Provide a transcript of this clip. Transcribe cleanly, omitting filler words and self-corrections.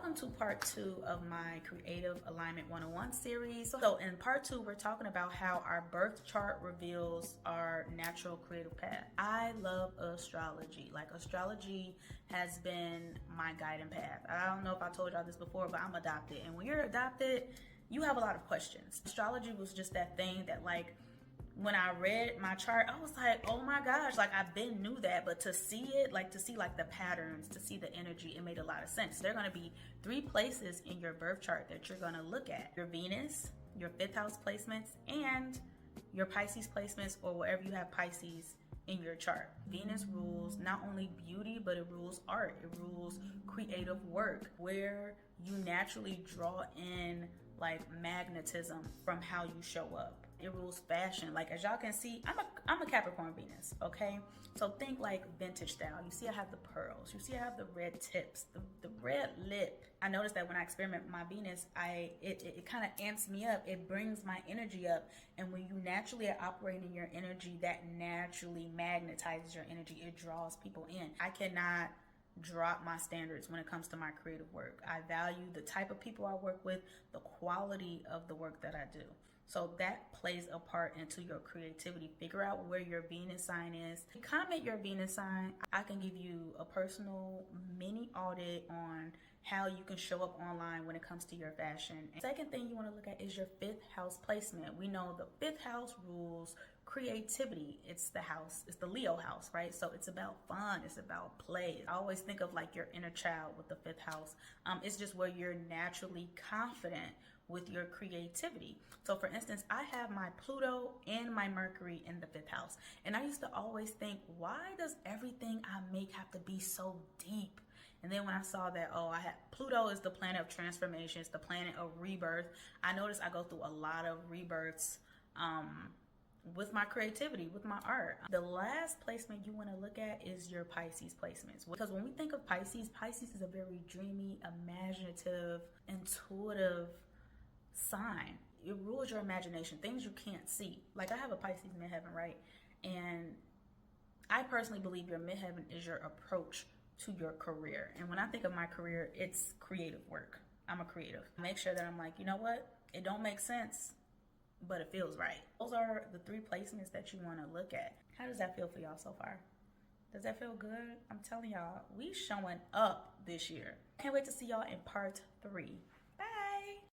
Welcome to part 2 of my Creative Alignment 101 series. So in part 2, we're talking about how our birth chart reveals our natural creative path. I love astrology. Like, astrology has been my guiding path. I don't know if I told y'all this before, but I'm adopted. And when you're adopted, you have a lot of questions. Astrology was just that thing that, like, when I read my chart, I was like, oh my gosh, like, I've been knew that, but to see it, like, to see like the patterns, to see the energy, it made a lot of sense. There are going to be 3 places in your birth chart that you're going to look at: your Venus, your 5th house placements, and your Pisces placements, or wherever you have Pisces in your chart. Venus rules not only beauty, but it rules art. It rules creative work, where you naturally draw in like magnetism from how you show up. It rules fashion. Like, as y'all can see, I'm a Capricorn Venus, okay? So think like vintage style. You see I have the pearls. You see I have the red tips, the red lip. I noticed that when I experiment with my Venus, it kind of amps me up. It brings my energy up. And when you naturally are operating your energy, that naturally magnetizes your energy. It draws people in. I cannot drop my standards when it comes to my creative work. I value the type of people I work with, the quality of the work that I do. So that plays a part into your creativity. Figure out where your Venus sign is. Comment your Venus sign. I can give you a personal mini audit on how you can show up online when it comes to your fashion. And second thing you want to look at is your 5th house placement. We know the 5th house rules creativity. It's the Leo house, right? So it's about fun, it's about play. I always think of like your inner child with the 5th house. It's just where you're naturally confident with your creativity. So for instance, I have my Pluto and my Mercury in the 5th house. And I used to always think, why does everything I make have to be so deep? And then when I saw that, Pluto is the planet of transformation, it's the planet of rebirth. I noticed I go through a lot of rebirths with my creativity, with my art. The last placement you want to look at is your Pisces placements. Because when we think of Pisces, Pisces is a very dreamy, imaginative, intuitive sign. It rules your imagination, things you can't see. Like, I have a Pisces midheaven, right? And I personally believe your midheaven is your approach to your career. And when I think of my career, it's creative work. I'm a creative. I make sure that I'm like, you know what? It don't make sense, but it feels right. Those are the 3 placements that you want to look at. How does that feel for y'all so far? Does that feel good? I'm telling y'all, we showing up this year. Can't wait to see y'all in part 3.